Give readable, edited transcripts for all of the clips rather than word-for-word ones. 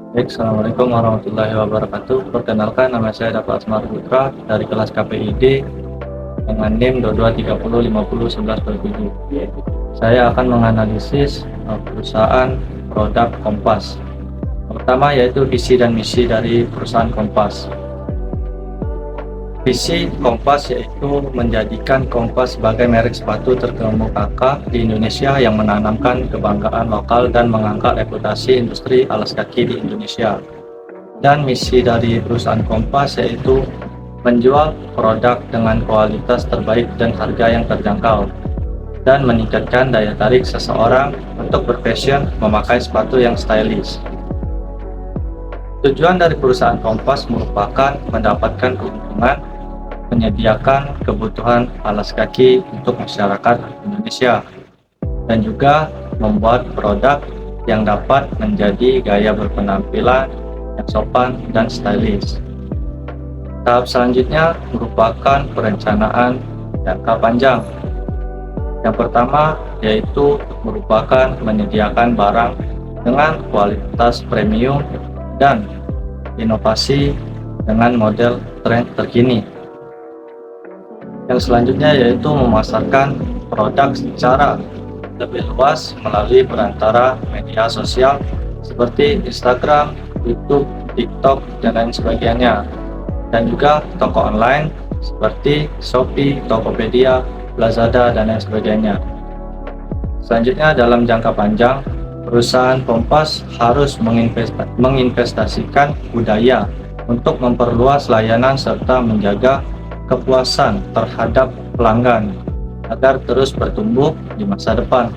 Baik, Assalamualaikum warahmatullahi wabarakatuh. Perkenalkan, nama saya Dafa Asmar Putra dari kelas KPID dengan NIM 2230501127. Saya akan menganalisis perusahaan produk Kompas. Pertama yaitu visi dan misi dari perusahaan Kompas. Visi Kompas yaitu menjadikan Kompas sebagai merek sepatu terkemuka di Indonesia yang menanamkan kebanggaan lokal dan mengangkat reputasi industri alas kaki di Indonesia. Dan misi dari perusahaan Kompas yaitu menjual produk dengan kualitas terbaik dan harga yang terjangkau, dan meningkatkan daya tarik seseorang untuk berpassion memakai sepatu yang stylish. Tujuan dari perusahaan Kompas merupakan mendapatkan keuntungan, menyediakan kebutuhan alas kaki untuk masyarakat Indonesia, dan juga membuat produk yang dapat menjadi gaya berpenampilan yang sopan dan stylish. Tahap selanjutnya merupakan perencanaan jangka panjang. Yang pertama yaitu merupakan menyediakan barang dengan kualitas premium dan inovasi dengan model tren terkini. Yang selanjutnya yaitu memasarkan produk secara lebih luas melalui perantara media sosial seperti Instagram, YouTube, TikTok, dan lain sebagainya, dan juga toko online seperti Shopee, Tokopedia, Lazada, dan lain sebagainya. Selanjutnya, dalam jangka panjang, perusahaan Kompas harus menginvestasikan budaya untuk memperluas layanan serta menjaga kepuasan terhadap pelanggan agar terus bertumbuh di masa depan.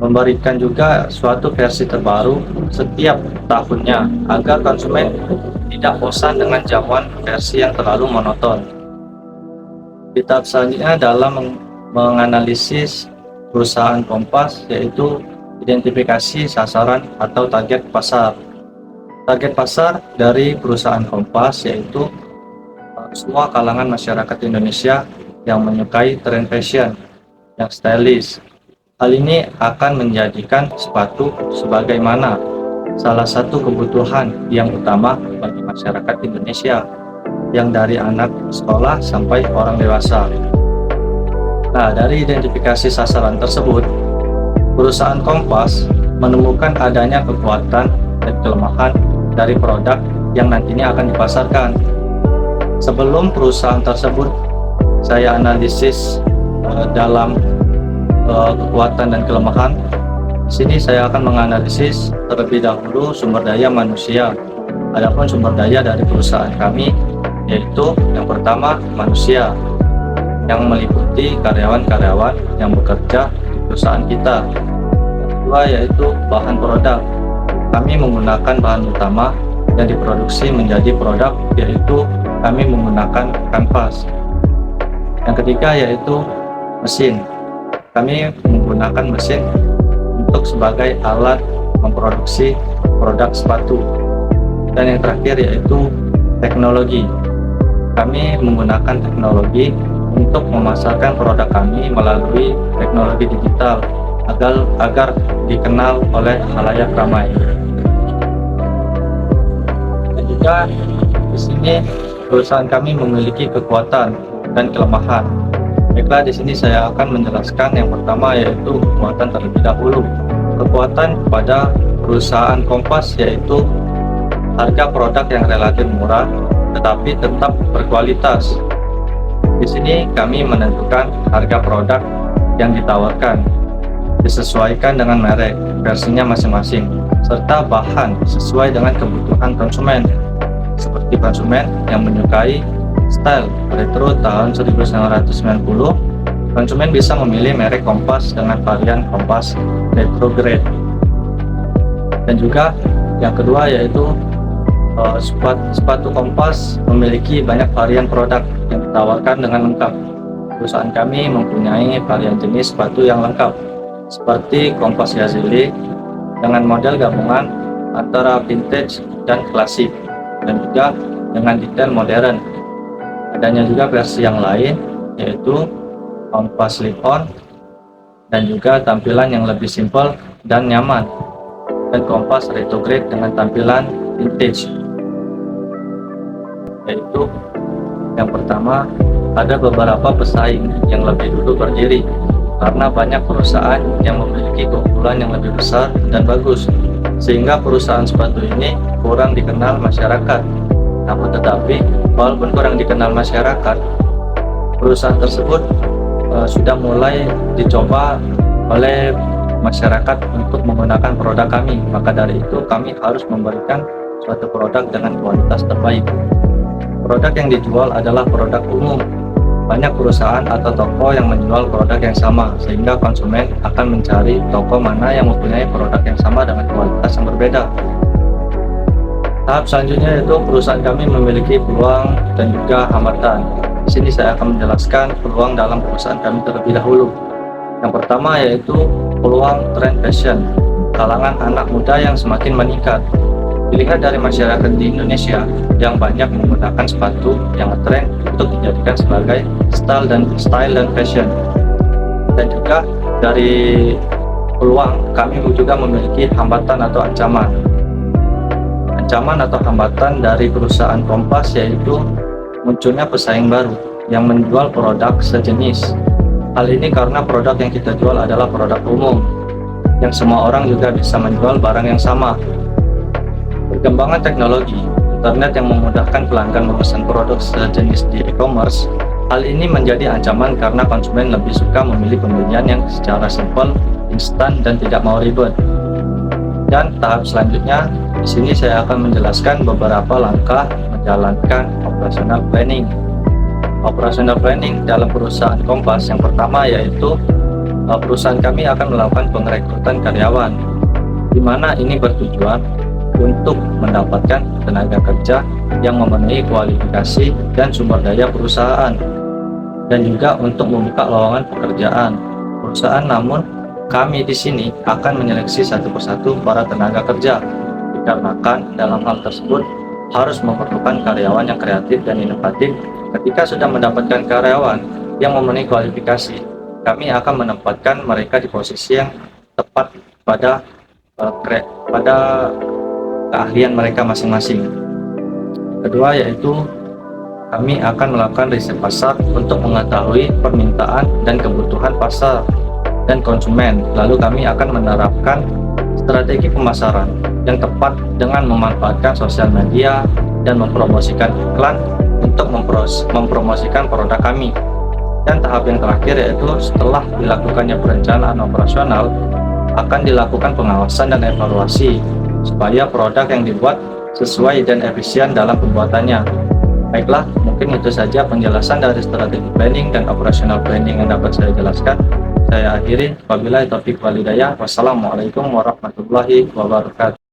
Memberikan juga suatu versi terbaru setiap tahunnya agar konsumen tidak bosan dengan jamuan versi yang terlalu monoton. Di tahap selanjutnya dalam menganalisis perusahaan Kompas yaitu identifikasi sasaran atau target pasar. Target pasar dari perusahaan Kompas yaitu semua kalangan masyarakat Indonesia yang menyukai tren fashion yang stylish. Hal ini akan menjadikan sepatu sebagaimana salah satu kebutuhan yang utama bagi masyarakat Indonesia, yang dari anak sekolah sampai orang dewasa. Nah, dari identifikasi sasaran tersebut, perusahaan Kompas menemukan adanya kekuatan dan kelemahan dari produk yang nantinya akan dipasarkan. Sebelum perusahaan tersebut saya analisis dalam kekuatan dan kelemahan, di sini saya akan menganalisis terlebih dahulu sumber daya manusia. Adapun sumber daya dari perusahaan kami yaitu yang pertama manusia, yang meliputi karyawan-karyawan yang bekerja di perusahaan kita. Yang kedua yaitu bahan produk. Kami menggunakan bahan utama yang diproduksi menjadi produk yaitu kami menggunakan kanvas. Yang ketiga yaitu mesin. Kami menggunakan mesin untuk sebagai alat memproduksi produk sepatu. Dan yang terakhir yaitu teknologi. Kami menggunakan teknologi untuk memasarkan produk kami melalui teknologi digital agar dikenal oleh khalayak ramai. Dan juga di sini perusahaan kami memiliki kekuatan dan kelemahan. Baiklah, di sini saya akan menjelaskan yang pertama yaitu kekuatan terlebih dahulu. Kekuatan pada perusahaan Kompas yaitu harga produk yang relatif murah tetapi tetap berkualitas. Di sini kami menentukan harga produk yang ditawarkan disesuaikan dengan merek, versinya masing-masing, serta bahan sesuai dengan kebutuhan konsumen. Seperti konsumen yang menyukai style retro tahun 1990, konsumen bisa memilih merek Kompas dengan varian Kompas Retro Grade. Dan juga yang kedua yaitu sepatu Kompas memiliki banyak varian produk yang ditawarkan dengan lengkap. Perusahaan kami mempunyai varian jenis sepatu yang lengkap seperti Kompas Yazili dengan model gabungan antara vintage dan klasik, dan juga dengan detail modern. Adanya juga versi yang lain yaitu Kompas slip-on dan juga tampilan yang lebih simpel dan nyaman. dan Kompas Retrograde dengan tampilan vintage. Yaitu yang pertama, ada beberapa pesaing yang lebih dulu berdiri karena banyak perusahaan yang memiliki keunggulan yang lebih besar dan bagus, sehingga perusahaan sepatu ini kurang dikenal masyarakat. Namun tetapi, walaupun kurang dikenal masyarakat, perusahaan tersebut sudah mulai dicoba oleh masyarakat untuk menggunakan produk kami. Maka dari itu kami harus memberikan suatu produk dengan kualitas terbaik. Produk yang dijual adalah produk umum. Banyak perusahaan atau toko yang menjual produk yang sama, sehingga konsumen akan mencari toko mana yang mempunyai produk yang sama dengan kualitas yang berbeda. Tahap selanjutnya yaitu perusahaan kami memiliki peluang dan juga hambatan. Di sini saya akan menjelaskan peluang dalam perusahaan kami terlebih dahulu. Yang pertama yaitu peluang tren fashion, kalangan anak muda yang semakin meningkat. Dilihat dari masyarakat di Indonesia yang banyak menggunakan sepatu yang ngetren untuk dijadikan sebagai style dan fashion. Dan juga dari peluang, kami juga memiliki hambatan atau ancaman. Ancaman atau hambatan dari perusahaan Kompas yaitu munculnya pesaing baru yang menjual produk sejenis. Hal ini karena produk yang kita jual adalah produk umum, yang semua orang juga bisa menjual barang yang sama. Perkembangan teknologi, internet yang memudahkan pelanggan memesan produk sejenis di e-commerce, hal ini menjadi ancaman karena konsumen lebih suka memilih pembelian yang secara simpel, instan, dan tidak mau ribet. Dan tahap selanjutnya, di sini saya akan menjelaskan beberapa langkah menjalankan operational planning. Operational planning dalam perusahaan Kompas yang pertama yaitu perusahaan kami akan melakukan pengrekrutan karyawan, di mana ini bertujuan untuk mendapatkan tenaga kerja yang memenuhi kualifikasi dan sumber daya perusahaan, dan juga untuk membuka lowongan pekerjaan perusahaan. Namun kami di sini akan menyeleksi satu persatu para tenaga kerja, dikarenakan dalam hal tersebut harus memerlukan karyawan yang kreatif dan inovatif. Ketika sudah mendapatkan karyawan yang memenuhi kualifikasi, kami akan menempatkan mereka di posisi yang tepat pada keahlian mereka masing-masing. Kedua yaitu kami akan melakukan riset pasar untuk mengetahui permintaan dan kebutuhan pasar dan konsumen. Lalu kami akan menerapkan strategi pemasaran yang tepat dengan memanfaatkan sosial media dan mempromosikan iklan untuk mempromosikan produk kami. Dan tahap yang terakhir yaitu setelah dilakukannya perencanaan operasional, akan dilakukan pengawasan dan evaluasi supaya produk yang dibuat sesuai dan efisien dalam pembuatannya. Baiklah, mungkin itu saja penjelasan dari strategi planning dan operational planning yang dapat saya jelaskan. Saya akhiri, wabillahi taufiq wal hidayah. Wassalamualaikum warahmatullahi wabarakatuh.